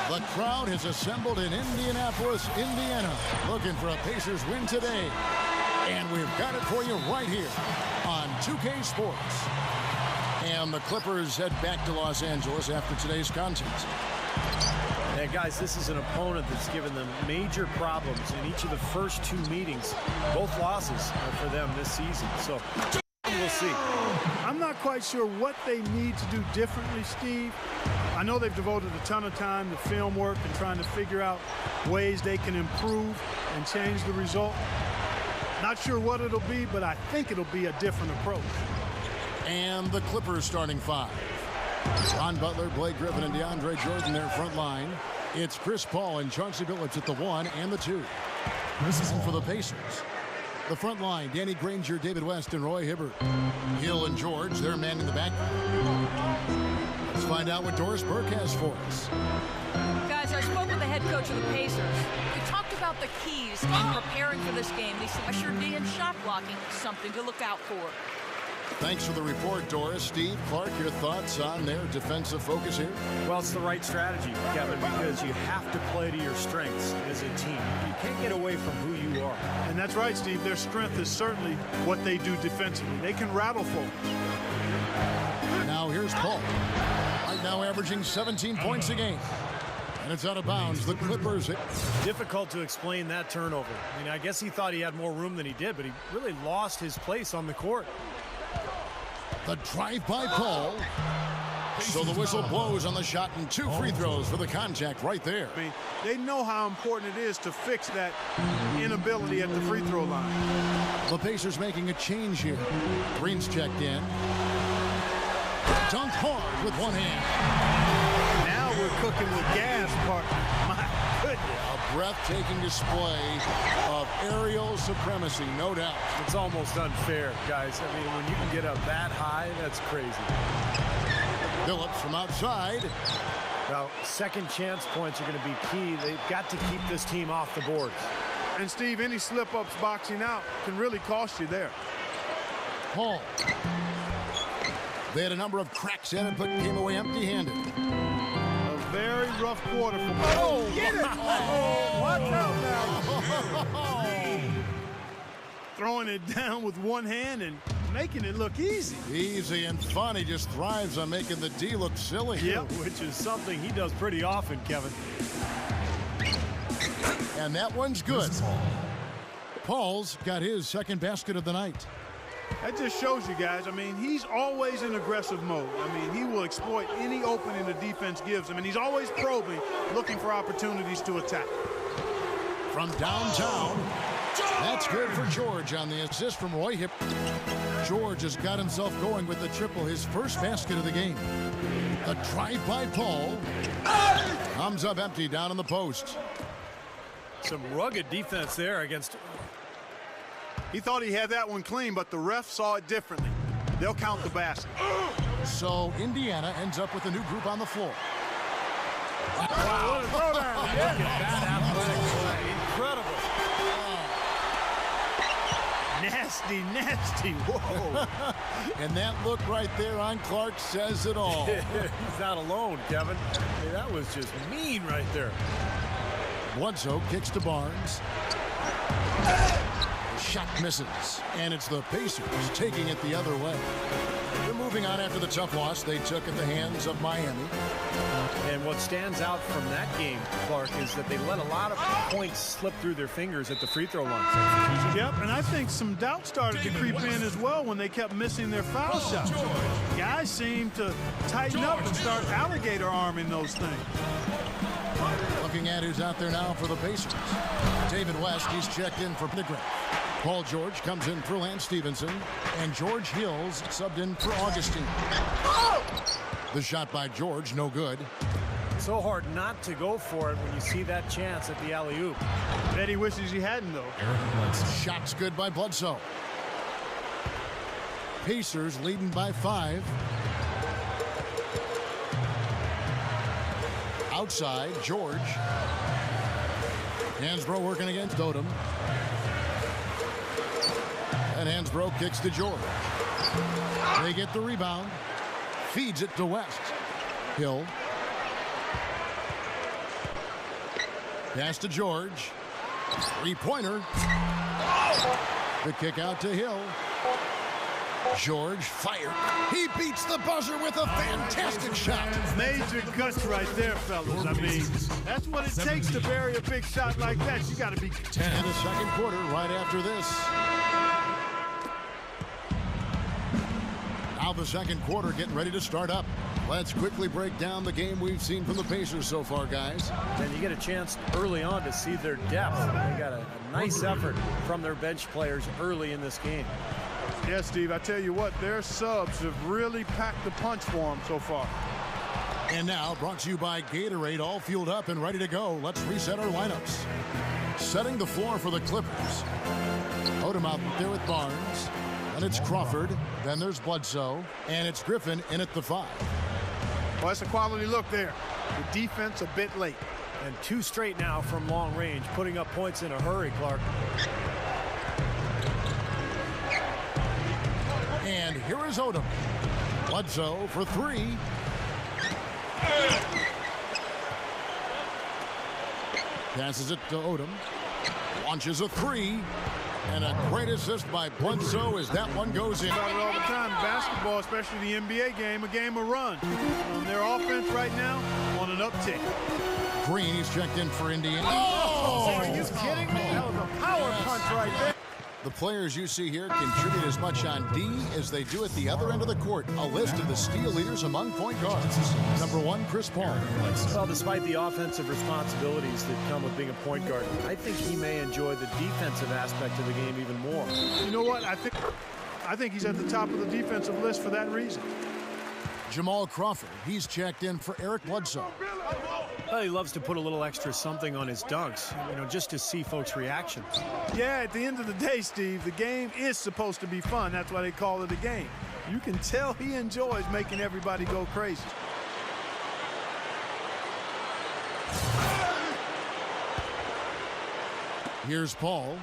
The crowd has assembled in Indianapolis, Indiana, looking for a Pacers win today. And we've got it for you right here on 2K Sports. And the Clippers head back to Los Angeles after today's contest. Hey guys, this is an opponent that's given them major problems in each of the first two meetings. Both losses for them this season. So we'll see. I'm not quite sure what they need to do differently, Steve. I know they've devoted a ton of time to film work and trying to figure out ways they can improve and change the result. Not sure what it'll be, but I think it'll be a different approach. And the Clippers starting five. Ron Butler, Blake Griffin, and DeAndre Jordan their front line. It's Chris Paul and Chauncey Billups at the 1 and the 2. And for the Pacers, the front line, Danny Granger, David West, and Roy Hibbert. Hill and George, they're manning the back. Let's find out what Doris Burke has for us. Guys, I spoke with the head coach of the Pacers. We talked about the keys in preparing for this game. He said pressure D and shot blocking, something to look out for. Thanks for the report, Doris. Steve, Clark, your thoughts on their defensive focus here? Well, it's the right strategy, Kevin, because you have to play to your strengths as a team. You can't get away from who you are. And that's right, Steve. Their strength is certainly what they do defensively. They can rattle folks. Now here's Paul. Right now averaging 17 points a game. And it's out of bounds. The Clippers. Difficult to explain that turnover. I mean, I guess he thought he had more room than he did, but he really lost his place on the court. The drive by Paul. So the whistle blows on the shot and 2 free throws for the contact right there. I mean, they know how important it is to fix that inability at the free throw line. The Pacers making a change here. Green's checked in. Dunked hard with one hand. Now we're cooking with gas, partner. My goodness. A breathtaking display of aerial supremacy, no doubt. It's almost unfair, guys. I mean, when you can get up that high, that's crazy. Billups from outside. Now, second chance points are going to be key. They've got to keep this team off the boards. And, Steve, any slip-ups boxing out can really cost you there. Paul. They had a number of cracks in it, but came away empty-handed. A very rough quarter for Paul. Oh, get it! Oh, watch out now. Throwing it down with one hand and making it look easy. Easy and fun. He just thrives on making the D look silly. Yep, which is something he does pretty often, Kevin. And that one's good. Paul's got his second basket of the night. That just shows you guys, I mean, he's always in aggressive mode. I mean, he will exploit any opening the defense gives him, and he's always probing, looking for opportunities to attack. From downtown, that's good for George on the assist from Roy Hibbert. George has got himself going with the triple, his first basket of the game. The drive by Paul. Comes up empty down in the post. Some rugged defense there against... He thought he had that one clean, but the ref saw it differently. They'll count the basket. So Indiana ends up with a new group on the floor. Wow, what a throwdown. Look at that athletic play. Incredible. Nasty, nasty. Whoa. And that look right there on Clark says it all. He's not alone, Kevin. Hey, that was just mean right there. Bledsoe kicks to Barnes. Shot misses, and it's the Pacers taking it the other way. They're moving on after the tough loss they took at the hands of Miami. And what stands out from that game, Clark, is that they let a lot of points slip through their fingers at the free throw line. Yep, and I think some doubt started to creep in as well when they kept missing their foul shots. Guys seem to tighten up and start alligator arming those things. Looking at who's out there now for the Pacers. David West, he's checked in for McGrath. Paul George comes in for Lance Stevenson, and George Hills subbed in for Augustine. The shot by George, no good. So hard not to go for it when you see that chance at the alley-oop. Bet he wishes he hadn't, though. Shot's good by Bledsoe. Pacers leading by 5. Outside, George. Hansbrough working against Odom. And Hansbrough kicks to George. They get the rebound. Feeds it to West. Hill. Pass to George. Three-pointer. The kick out to Hill. George fired. He beats the buzzer with a fantastic shot. Major guts right there, fellas. I mean, that's what it takes to bury a big shot like that. You got to be 10 in the second quarter right after this. Now the second quarter getting ready to start up. Let's quickly break down the game we've seen from the Pacers so far, guys. And you get a chance early on to see their depth. They got a nice effort from their bench players early in this game. Yeah, Steve, I tell you what, their subs have really packed the punch for them so far. And now, brought to you by Gatorade, all fueled up and ready to go. Let's reset our lineups. Setting the floor for the Clippers. Odom out there with Barnes. And it's Crawford. Then there's Bledsoe. And it's Griffin in at the 5. Well, that's a quality look there. The defense a bit late. And 2 straight now from long range, putting up points in a hurry, Clark. And here is Odom. Bledsoe for 3. Passes it to Odom. Launches a 3. And a great assist by Bledsoe as that one goes in. About it all the time. Basketball, especially the NBA game, a game of run. Their offense right now on an uptick. Green, he's checked in for Indiana. Oh! Are you kidding me? That was a power punch right there. The players you see here contribute as much on D as they do at the other end of the court. A list of the steal leaders among point guards. Number 1, Chris Paul. Well, despite the offensive responsibilities that come with being a point guard, I think he may enjoy the defensive aspect of the game even more. You know what? I think he's at the top of the defensive list for that reason. Jamal Crawford, he's checked in for Eric Bledsoe. Well, he loves to put a little extra something on his dunks, just to see folks' reactions. Yeah, at the end of the day, Steve, the game is supposed to be fun. That's why they call it a game. You can tell he enjoys making everybody go crazy. Here's Paul.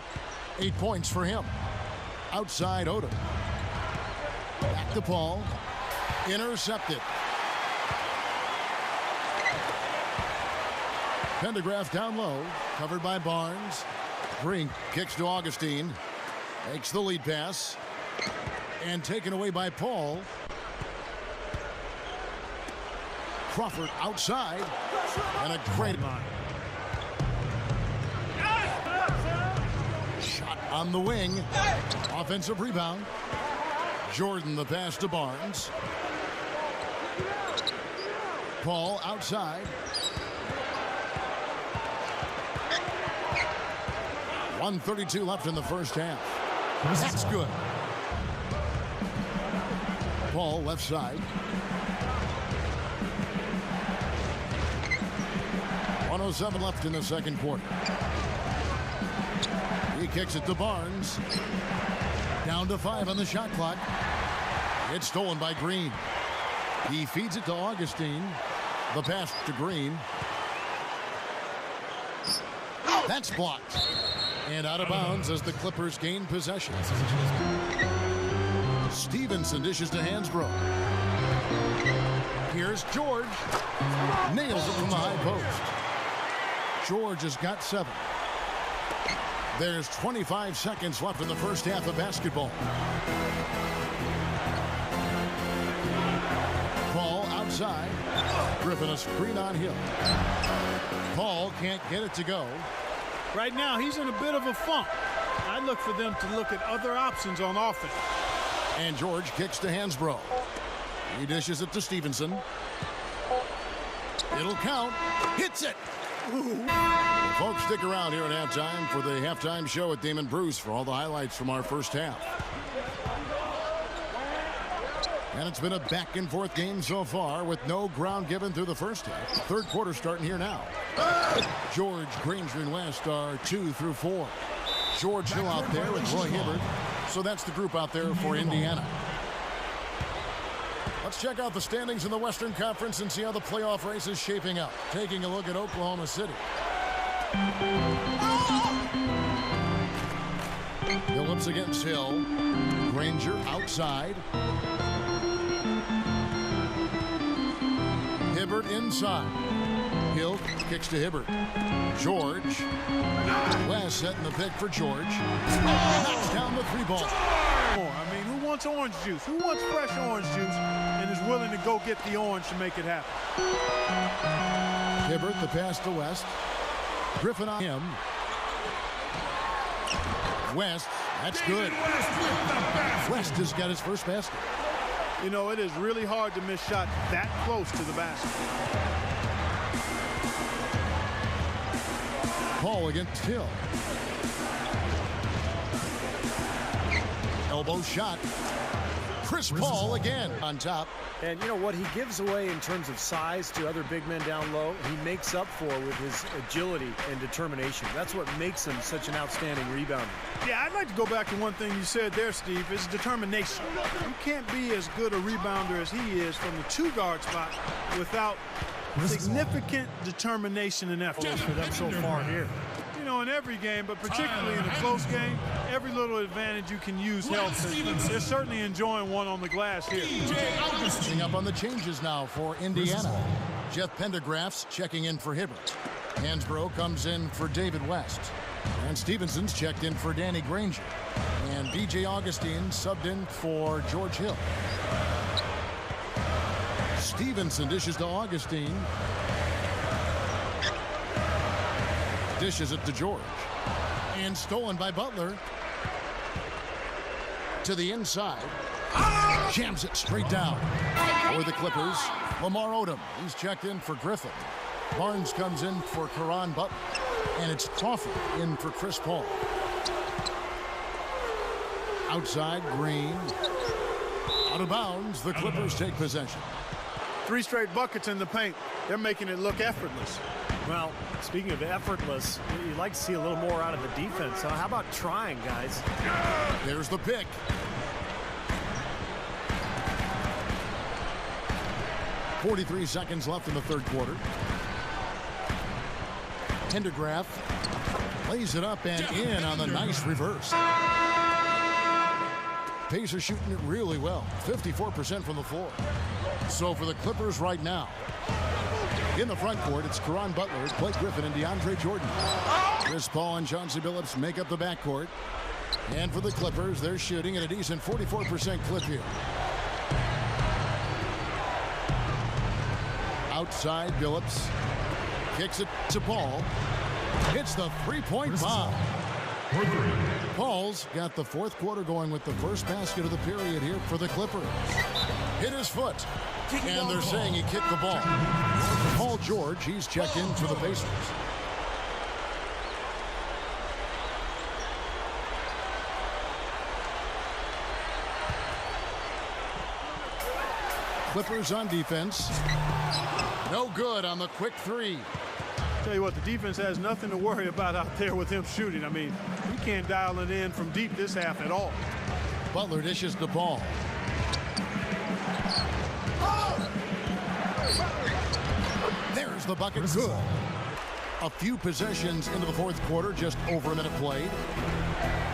8 points for him. Outside Odom. Back to Paul. Intercepted. Pendergraph down low. Covered by Barnes. Green kicks to Augustine. Makes the lead pass. And taken away by Paul. Crawford outside. And a great shot on the wing. Offensive rebound. Jordan the pass to Barnes. Paul outside. 1:32 left in the first half. That's good. Paul left side. 1:07 left in the second quarter. He kicks it to Barnes. Down to 5 on the shot clock. It's stolen by Green. He feeds it to Augustine. The pass to Green. That's blocked. And out of bounds as the Clippers gain possession. Stevenson dishes to Hansbrough. Here's George. Nails it from the high post. George has got 7. There's 25 seconds left in the first half of basketball. Paul outside. Griffin a screen on Hill. Paul can't get it to go. Right now, he's in a bit of a funk. I look for them to look at other options on offense. And George kicks to Hansbrough. He dishes it to Stevenson. It'll count. Hits it. Folks, stick around here at halftime for the halftime show with Damon Bruce for all the highlights from our first half. And it's been a back-and-forth game so far with no ground given through the first half. Third quarter starting here now. George, Granger, and West are 2 through 4. George Hill out there with Roy Hibbert. So that's the group out there for Indiana. Let's check out the standings in the Western Conference and see how the playoff race is shaping up. Taking a look at Oklahoma City. Phillips against Hill. Granger outside. Hibbert inside. Hill kicks to Hibbert. George. West setting the pick for George. Knocks down the 3 ball. I mean, who wants orange juice? Who wants fresh orange juice and is willing to go get the orange to make it happen? Hibbert, the pass to West. Griffin on him. West, that's good. West has got his first basket. You know, it is really hard to miss shot that close to the basket. Paul against Hill. Elbow shot. Chris Paul again on top. And you know what he gives away in terms of size to other big men down low, he makes up for with his agility and determination. That's what makes him such an outstanding rebounder. Yeah, I'd like to go back to one thing you said there, Steve, is determination. You can't be as good a rebounder as he is from the 2-guard spot without significant determination and effort. For them so far here. You know, in every game, but particularly in a close game, every little advantage you can use helps. They're certainly enjoying one on the glass here. Coming up on the changes now for Indiana. Jeff Pendergraph's checking in for Hibbert. Hansbrough comes in for David West. And Stevenson's checked in for Danny Granger. And B.J. Augustine subbed in for George Hill. Stevenson dishes to Augustine. Dishes it to George. And stolen by Butler. To the inside. Jams it straight down. For the Clippers, Lamar Odom. He's checked in for Griffin. Barnes comes in for Caron Butler. And it's Crawford in for Chris Paul. Outside, Green. Out of bounds, the Clippers take possession. 3 straight buckets in the paint. They're making it look effortless. Well, speaking of effortless, you'd like to see a little more out of the defense. How about trying, guys? There's the pick. .43 seconds left in the third quarter. Pendergraph lays it up and in on the nice reverse. Pacers shooting it really well. 54% from the floor. So for the Clippers right now, in the front court, it's Caron Butler, Blake Griffin, and DeAndre Jordan. Chris Paul and Chauncey Billups make up the backcourt. And for the Clippers, they're shooting at a decent 44% clip here. Outside, Billups kicks it to Paul. Hits the 3-point bomb. Paul's got the fourth quarter going with the first basket of the period here for the Clippers. Hit his foot. And they're saying he kicked the ball. Paul George, he's checked in for the Pacers. Clippers on defense. No good on the quick 3. Tell you what, the defense has nothing to worry about out there with him shooting. I mean, he can't dial it in from deep this half at all. Butler dishes the ball. There's the bucket. Good. A few possessions into the fourth quarter, just over a minute played.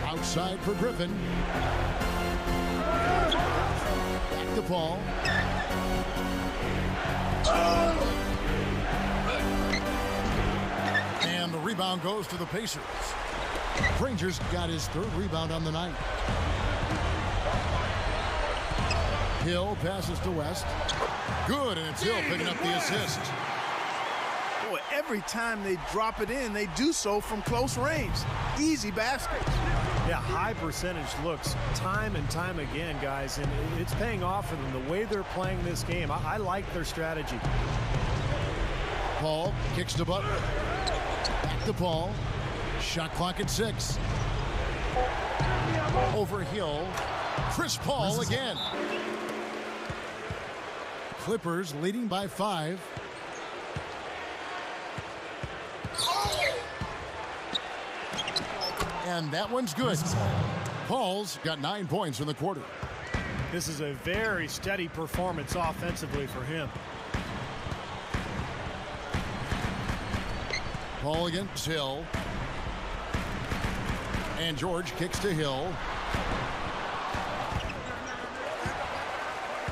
Outside for Griffin. Back to Paul. And the rebound goes to the Pacers. Granger's got his third rebound on the night. Hill passes to West. Good, and it's Hill picking up the assist. Boy, every time they drop it in, they do so from close range. Easy baskets. Yeah, high percentage looks time and time again, guys, and it's paying off for them. The way they're playing this game, I like their strategy. Paul kicks to Butler. Back to Paul. Shot clock at 6. Over Hill. Chris Paul again. Clippers leading by 5. And that one's good. Paul's got 9 points in the quarter. This is a very steady performance offensively for him. Paul against Hill. And George kicks to Hill.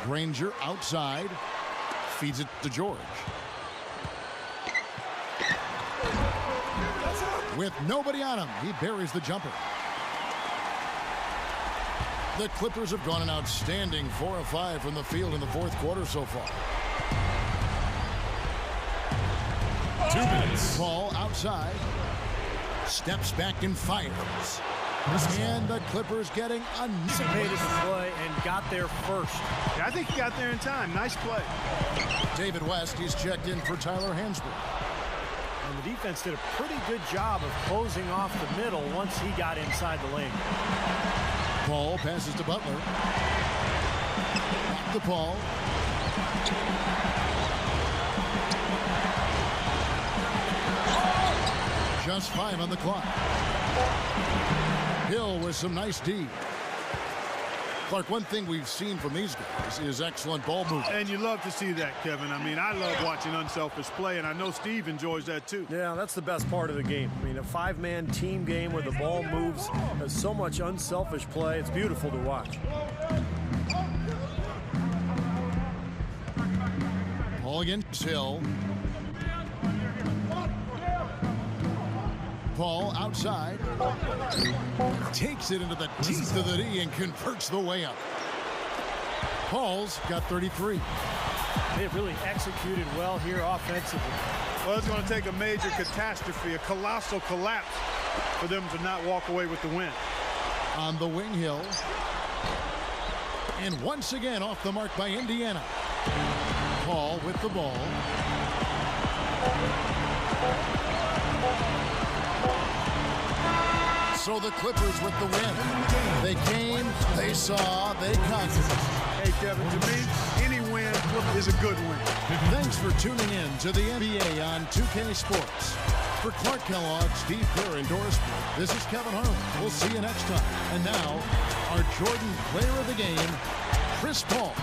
Granger outside. Feeds it to George. With nobody on him, he buries the jumper. The Clippers have gone an outstanding 4 of 5 from the field in the fourth quarter so far. 2 minutes. Ball outside. Steps back and fires. And the Clippers getting Anticipated the play and got there first. Yeah, I think he got there in time. Nice play. David West, he's checked in for Tyler Hansbrough. And the defense did a pretty good job of closing off the middle once he got inside the lane. Paul passes to Butler. Back to Paul. Just 5 on the clock. Hill with some nice D. Clark, one thing we've seen from these guys is excellent ball movement. And you love to see that, Kevin. I mean, I love watching unselfish play, and I know Steve enjoys that too. Yeah, that's the best part of the game. I mean, a 5-man team game where the ball moves. There's so much unselfish play. It's beautiful to watch. Ball against Hill. Paul outside. Takes it into the teeth of the D and converts the layup. Paul's got 33. They've really executed well here offensively. Well, it's going to take a major catastrophe, a colossal collapse for them to not walk away with the win. On the wing, Hill. And once again off the mark by Indiana. Paul with the ball. So the Clippers with the win. They came, they saw, they conquered. Hey, Kevin, to me, any win is a good win. Thanks for tuning in to the NBA on 2K Sports. For Clark Kellogg, Steve Kerr, and Doris Burke, this is Kevin Harlan. We'll see you next time. And now, our Jordan player of the game, Chris Paul.